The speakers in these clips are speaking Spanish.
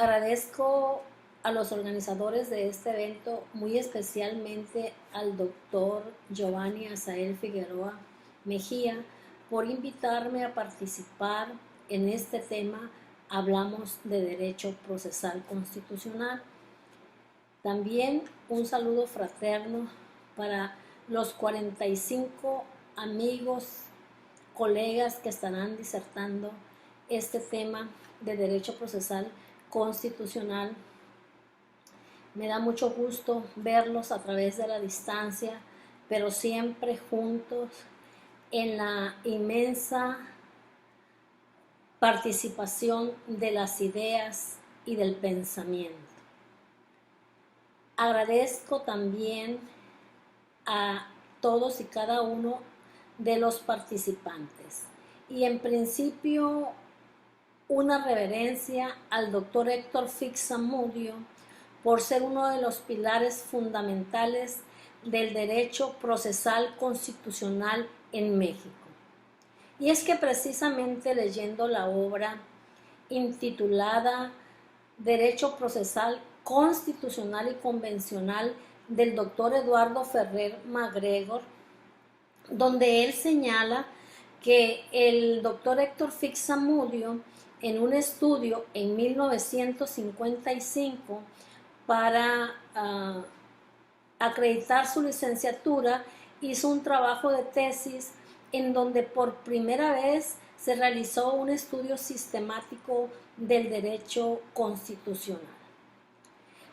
Agradezco a los organizadores de este evento, muy especialmente al doctor Giovanni Azael Figueroa Mejía, por invitarme a participar en este tema. Hablamos de derecho procesal constitucional. También un saludo fraterno para los 45 amigos, colegas que estarán disertando este tema de derecho procesal constitucional. Me da mucho gusto verlos a través de la distancia, pero siempre juntos en la inmensa participación de las ideas y del pensamiento. Agradezco también a todos y cada uno de los participantes. Y en principio, una reverencia al doctor Héctor Fix Zamudio por ser uno de los pilares fundamentales del derecho procesal constitucional en México. Y es que precisamente leyendo la obra intitulada Derecho Procesal Constitucional y Convencional del doctor Eduardo Ferrer MacGregor, donde él señala que el doctor Héctor Fix Zamudio, en un estudio en 1955 para acreditar su licenciatura, hizo un trabajo de tesis en donde por primera vez se realizó un estudio sistemático del derecho constitucional.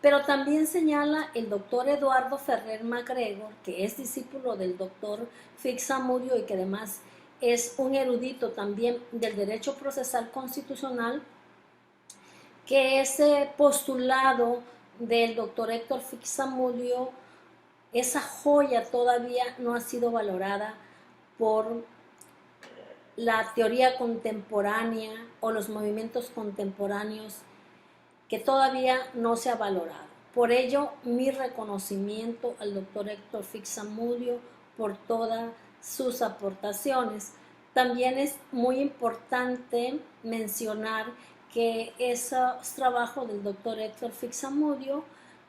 Pero también señala el doctor Eduardo Ferrer MacGregor, que es discípulo del doctor Fix Zamudio y que además es un erudito también del derecho procesal constitucional, que ese postulado del doctor Héctor Fix Zamudio, esa joya todavía no ha sido valorada por la teoría contemporánea o los movimientos contemporáneos, que todavía no se ha valorado. Por ello, mi reconocimiento al doctor Héctor Fix Zamudio por todas sus aportaciones. También es muy importante mencionar que esos trabajos del doctor Héctor Fix Zamudio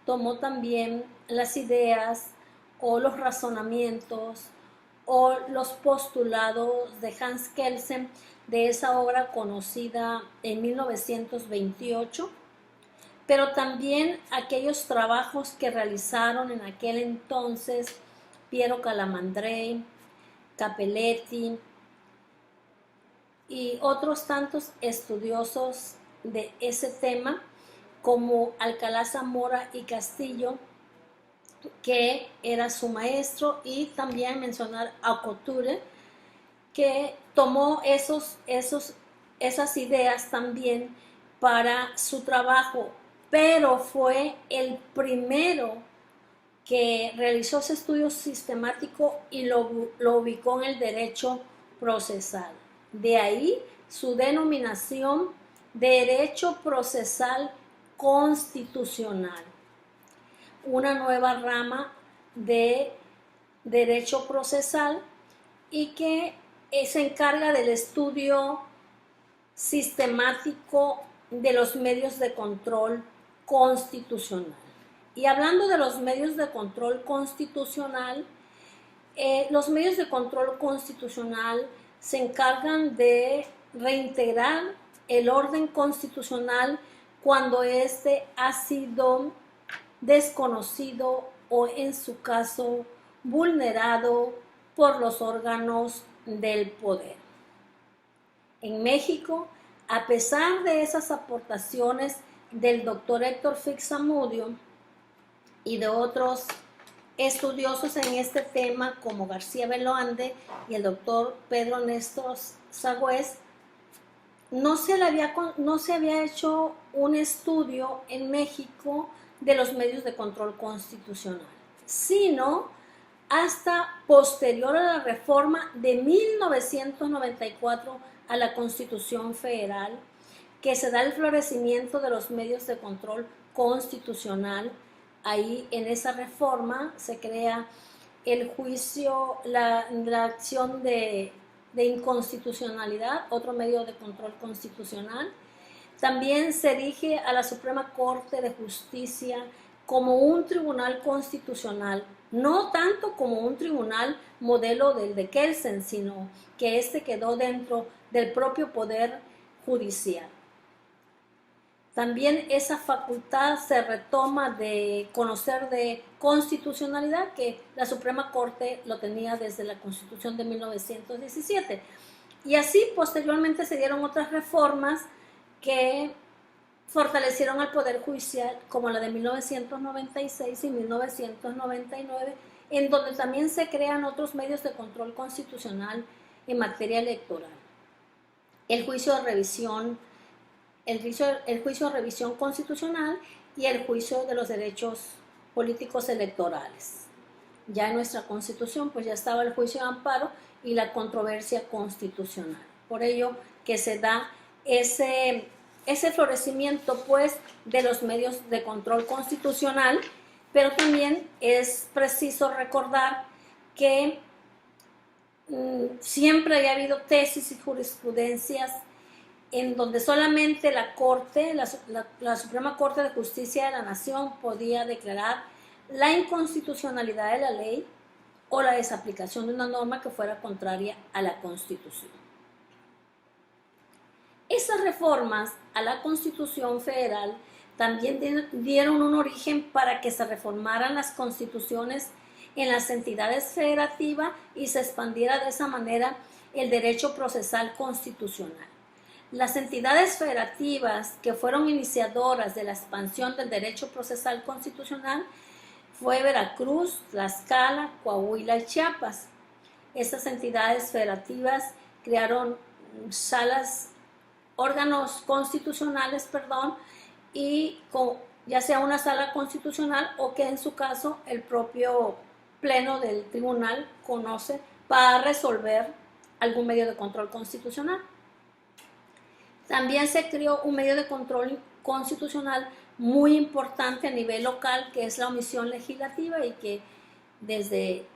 tomó también las ideas o los razonamientos o los postulados de Hans Kelsen de esa obra conocida en 1928, pero también aquellos trabajos que realizaron en aquel entonces Piero Calamandrei, Capelletti y otros tantos estudiosos de ese tema, como Alcalá Zamora y Castillo, que era su maestro, y también mencionar a Couture, que tomó esas ideas también para su trabajo, pero fue el primero que realizó ese estudio sistemático y lo ubicó en el derecho procesal. De ahí su denominación, derecho procesal constitucional, una nueva rama de derecho procesal y que se encarga del estudio sistemático de los medios de control constitucional. Y hablando de los medios de control constitucional, los medios de control constitucional se encargan de reintegrar el orden constitucional cuando éste ha sido desconocido o, en su caso, vulnerado por los órganos del poder. En México, a pesar de esas aportaciones del doctor Héctor Fix Zamudio y de otros estudiosos en este tema como García Belaunde y el doctor Pedro Néstor Sagüez, no se había hecho un estudio en México de los medios de control constitucional, sino hasta posterior a la reforma de 1994 a la Constitución Federal, que se da el florecimiento de los medios de control constitucional. Ahí en esa reforma se crea el juicio, la acción de inconstitucionalidad, otro medio de control constitucional. También se erige a la Suprema Corte de Justicia como un tribunal constitucional, no tanto como un tribunal modelo del de Kelsen, sino que este quedó dentro del propio poder judicial. También esa facultad se retoma de conocer de constitucionalidad, que la Suprema Corte lo tenía desde la Constitución de 1917. Y así posteriormente se dieron otras reformas que fortalecieron al Poder Judicial, como la de 1996 y 1999, en donde también se crean otros medios de control constitucional en materia electoral. El juicio de revisión constitucional y el juicio de los derechos políticos electorales. Ya en nuestra Constitución pues ya estaba el juicio de amparo y la controversia constitucional. Por ello que se da ese florecimiento pues de los medios de control constitucional, pero también es preciso recordar que siempre haya habido tesis y jurisprudencias en donde solamente la Corte, la Suprema Corte de Justicia de la Nación podía declarar la inconstitucionalidad de la ley o la desaplicación de una norma que fuera contraria a la Constitución. Esas reformas a la Constitución Federal también dieron un origen para que se reformaran las constituciones en las entidades federativas y se expandiera de esa manera el derecho procesal constitucional. Las entidades federativas que fueron iniciadoras de la expansión del derecho procesal constitucional fue Veracruz, Tlaxcala, Coahuila y Chiapas. Estas entidades federativas crearon órganos constitucionales, y ya sea una sala constitucional o que en su caso el propio pleno del tribunal conoce para resolver algún medio de control constitucional. También se creó un medio de control constitucional muy importante a nivel local, que es la omisión legislativa, y que desde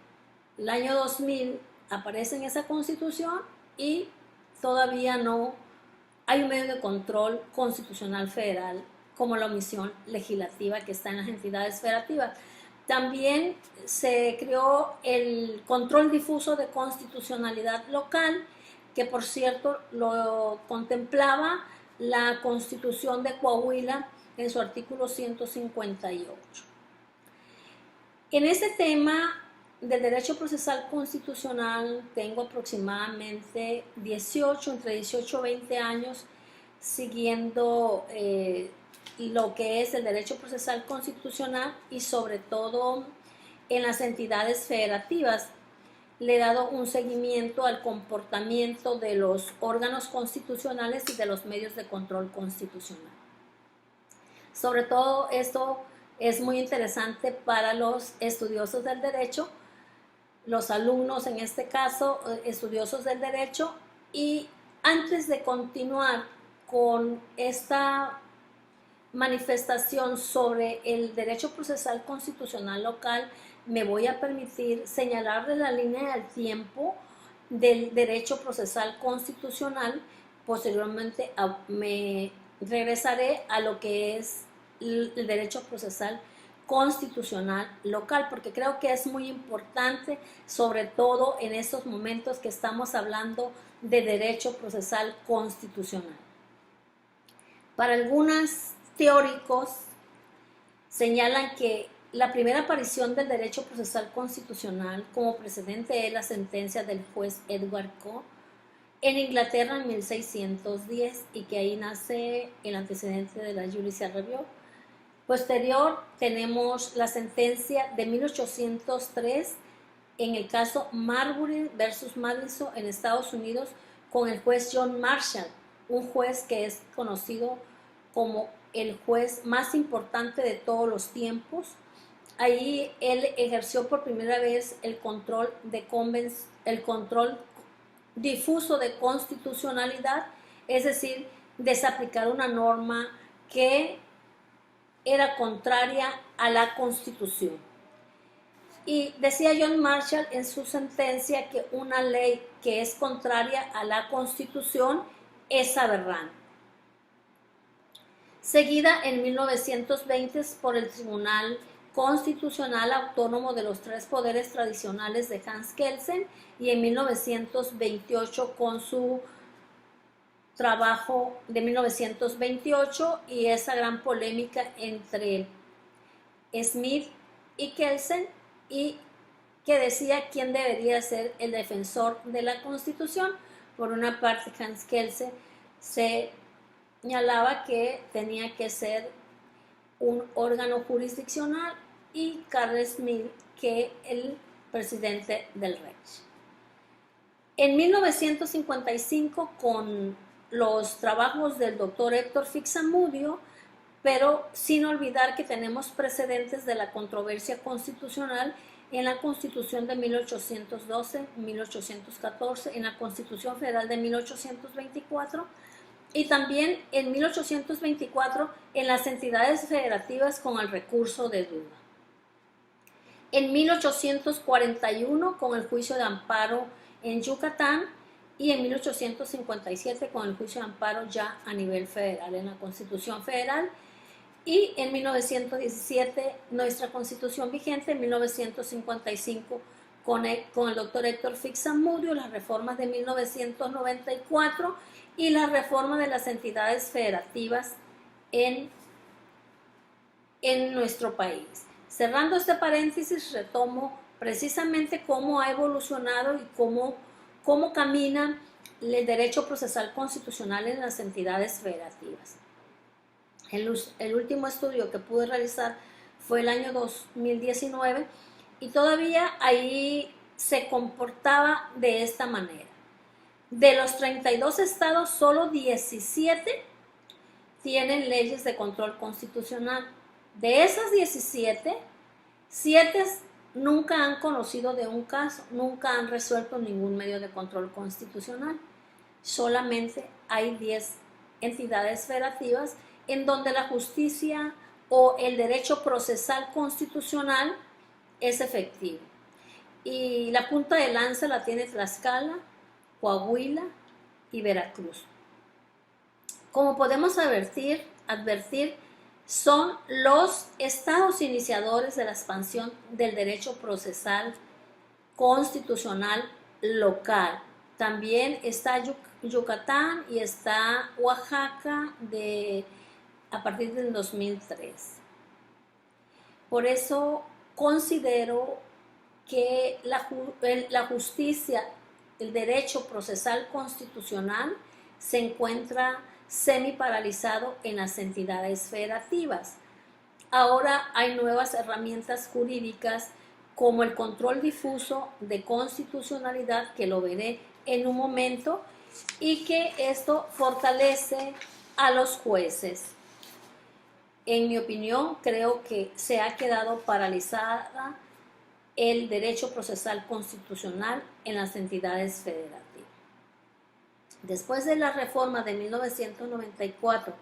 el año 2000 aparece en esa Constitución y todavía no hay un medio de control constitucional federal como la omisión legislativa que está en las entidades federativas. También se creó el control difuso de constitucionalidad local, que por cierto lo contemplaba la Constitución de Coahuila en su artículo 158. En este tema del derecho procesal constitucional tengo aproximadamente entre 18 y 20 años siguiendo lo que es el derecho procesal constitucional y sobre todo en las entidades federativas. Le he dado un seguimiento al comportamiento de los órganos constitucionales y de los medios de control constitucional. Sobre todo esto es muy interesante para los estudiosos del derecho, los alumnos en este caso, estudiosos del derecho. Y antes de continuar con esta manifestación sobre el derecho procesal constitucional local, me voy a permitir señalarles la línea del tiempo del derecho procesal constitucional. Posteriormente me regresaré a lo que es el derecho procesal constitucional local, porque creo que es muy importante, sobre todo en estos momentos que estamos hablando de derecho procesal constitucional. Para algunos teóricos señalan que la primera aparición del derecho procesal constitucional como precedente es la sentencia del juez Edward Coke en Inglaterra en 1610, y que ahí nace el antecedente de la Judicial Review. Posterior tenemos la sentencia de 1803 en el caso Marbury versus Madison en Estados Unidos con el juez John Marshall, un juez que es conocido como el juez más importante de todos los tiempos. Ahí él ejerció por primera vez el control difuso de constitucionalidad, es decir, desaplicar una norma que era contraria a la Constitución. Y decía John Marshall en su sentencia que una ley que es contraria a la Constitución es aberrante. seguida en 1920 por el Tribunal Constitucional Autónomo de los Tres Poderes Tradicionales de Hans Kelsen, y en 1928 con su trabajo de 1928 y esa gran polémica entre Smith y Kelsen, y que decía quién debería ser el defensor de la Constitución. Por una parte, Hans Kelsen señalaba que tenía que ser un órgano jurisdiccional, y Carl Smith que el presidente del Reich. En 1955, con los trabajos del doctor Héctor Fixamudio, pero sin olvidar que tenemos precedentes de la controversia constitucional en la Constitución de 1812, 1814, en la Constitución Federal de 1824, y también en 1824 en las entidades federativas con el recurso de duda. En 1841 con el juicio de amparo en Yucatán, y en 1857 con el juicio de amparo ya a nivel federal en la Constitución Federal, y en 1917 nuestra Constitución vigente, en 1955 con el doctor Héctor Fixamudio, las reformas de 1994 y la reforma de las entidades federativas en nuestro país. Cerrando este paréntesis, retomo precisamente cómo ha evolucionado y cómo camina el derecho procesal constitucional en las entidades federativas. El último estudio que pude realizar fue el año 2019, y todavía ahí se comportaba de esta manera. De los 32 estados, solo 17 tienen leyes de control constitucional. De esas 17, 7 nunca han conocido de un caso, nunca han resuelto ningún medio de control constitucional. Solamente hay 10 entidades federativas en donde la justicia o el derecho procesal constitucional es efectivo. Y la punta de lanza la tiene Tlaxcala, Coahuila y Veracruz. Como podemos advertir, son los estados iniciadores de la expansión del derecho procesal constitucional local. También está Yucatán y está Oaxaca a partir del 2003. Por eso considero que la justicia, el derecho procesal constitucional se encuentra semi-paralizado en las entidades federativas. Ahora hay nuevas herramientas jurídicas como el control difuso de constitucionalidad, que lo veré en un momento, y que esto fortalece a los jueces. En mi opinión, creo que se ha quedado paralizada el derecho procesal constitucional en las entidades federativas. Después de la reforma de 1994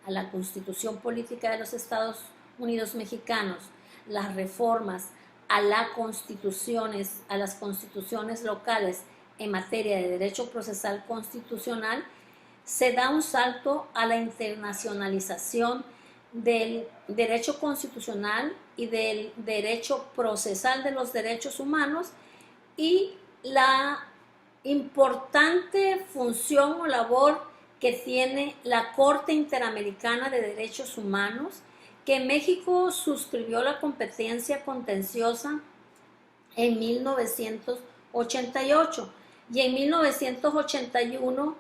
a la Constitución Política de los Estados Unidos Mexicanos, las reformas a las constituciones locales en materia de derecho procesal constitucional, se da un salto a la internacionalización del derecho constitucional y del derecho procesal de los derechos humanos, y la importante función o labor que tiene la Corte Interamericana de Derechos Humanos, que México suscribió la competencia contenciosa en 1988 y en 1981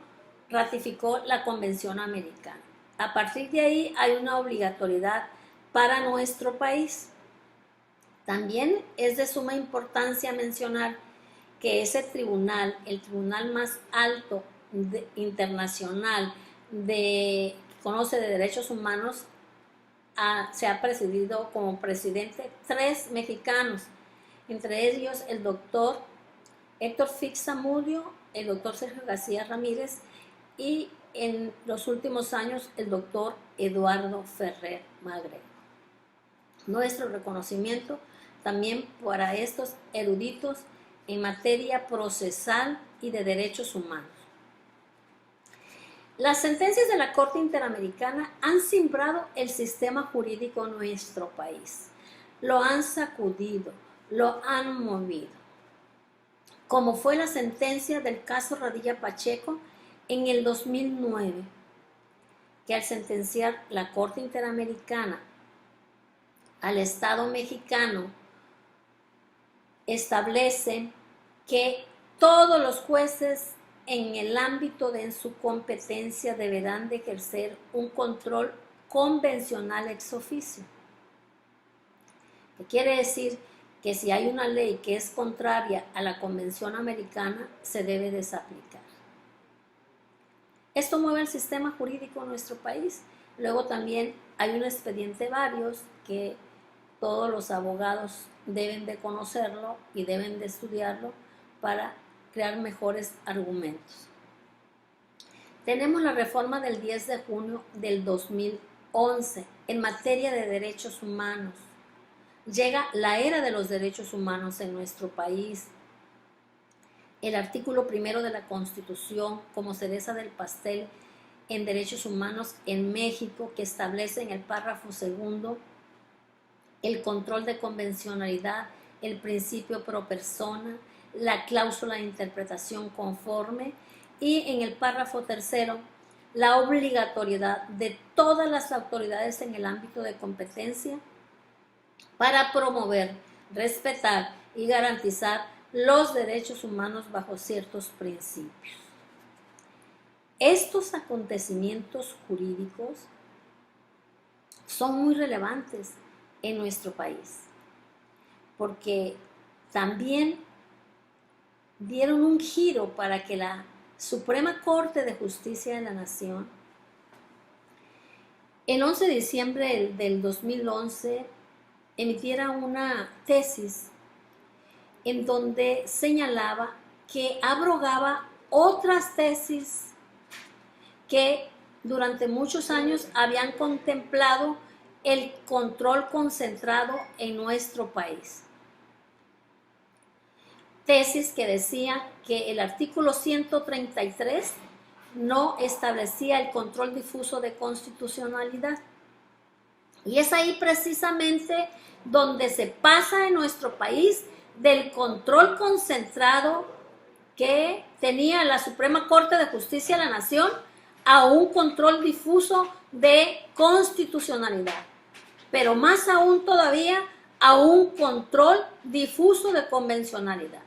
ratificó la Convención Americana. A partir de ahí hay una obligatoriedad para nuestro país. También es de suma importancia mencionar que ese tribunal, el tribunal más alto internacional que conoce de derechos humanos, se ha presidido como presidente 3 mexicanos, entre ellos el doctor Héctor Fixamudio, el doctor Sergio García Ramírez, y en los últimos años el doctor Eduardo Ferrer Magrego. Nuestro reconocimiento también para estos eruditos en materia procesal y de derechos humanos. Las sentencias de la Corte Interamericana han simbrado el sistema jurídico en nuestro país, lo han sacudido, lo han movido, como fue la sentencia del caso Radilla Pacheco en el 2009, que al sentenciar la Corte Interamericana al Estado mexicano establece que todos los jueces en el ámbito de su competencia deberán de ejercer un control convencional ex oficio. ¿Qué quiere decir? Que si hay una ley que es contraria a la Convención Americana, se debe desaplicar. Esto mueve el sistema jurídico en nuestro país. Luego también hay un expediente varios que todos los abogados deben de conocerlo y deben de estudiarlo para crear mejores argumentos. Tenemos la reforma del 10 de junio del 2011 en materia de derechos humanos. Llega la era de los derechos humanos en nuestro país. El artículo 1 de la Constitución, como cereza del pastel en derechos humanos en México, que establece en el párrafo 2 el control de convencionalidad, el principio pro persona, la cláusula de interpretación conforme y en el párrafo 3 la obligatoriedad de todas las autoridades en el ámbito de competencia para promover, respetar y garantizar los derechos humanos bajo ciertos principios. Estos acontecimientos jurídicos son muy relevantes en nuestro país, porque también dieron un giro para que la Suprema Corte de Justicia de la Nación, el 11 de diciembre del 2011, emitiera una tesis en donde señalaba que abrogaba otras tesis que durante muchos años habían contemplado el control concentrado en nuestro país. Tesis que decía que el artículo 133 no establecía el control difuso de constitucionalidad. Y es ahí precisamente donde se pasa en nuestro país del control concentrado que tenía la Suprema Corte de Justicia de la Nación a un control difuso de constitucionalidad, pero más aún todavía a un control difuso de convencionalidad.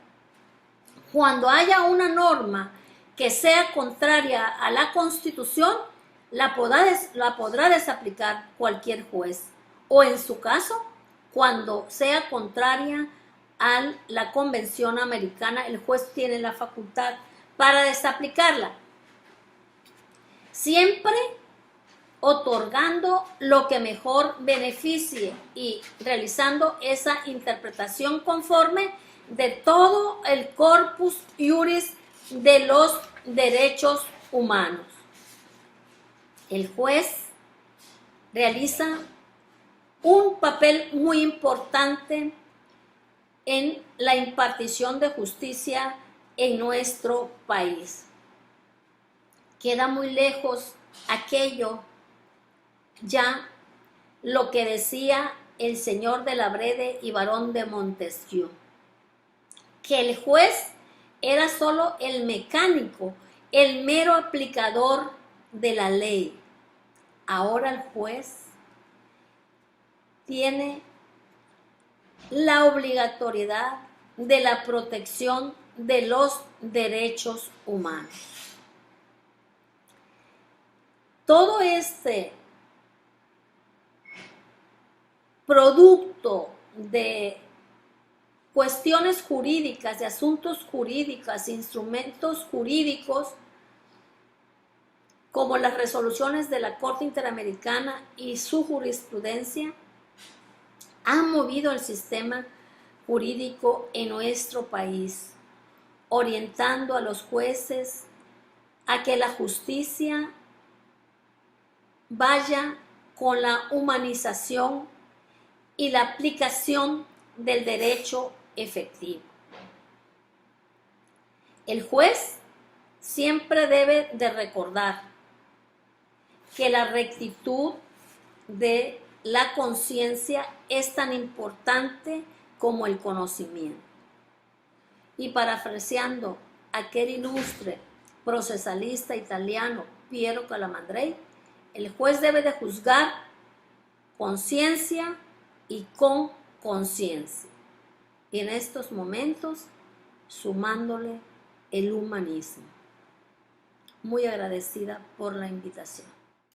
Cuando haya una norma que sea contraria a la Constitución, la podrá desaplicar cualquier juez, o en su caso, cuando sea contraria a la Convención Americana, el juez tiene la facultad para desaplicarla, siempre otorgando lo que mejor beneficie y realizando esa interpretación conforme de todo el corpus iuris de los derechos humanos. El juez realiza un papel muy importante en la impartición de justicia en nuestro país. Queda muy lejos aquello ya lo que decía el señor de la Brede y barón de Montesquieu, que el juez era solo el mecánico, el mero aplicador de la ley. Ahora el juez tiene la obligatoriedad de la protección de los derechos humanos. Todo este producto de cuestiones jurídicas, de asuntos jurídicos, instrumentos jurídicos, como las resoluciones de la Corte Interamericana y su jurisprudencia, han movido el sistema jurídico en nuestro país, orientando a los jueces a que la justicia vaya con la humanización y la aplicación del derecho efectivo. El juez siempre debe de recordar que la rectitud de la conciencia es tan importante como el conocimiento. Y parafraseando a aquel ilustre procesalista italiano Piero Calamandrei, el juez debe de juzgar con ciencia y con conciencia. Y en estos momentos, sumándole el humanismo. Muy agradecida por la invitación.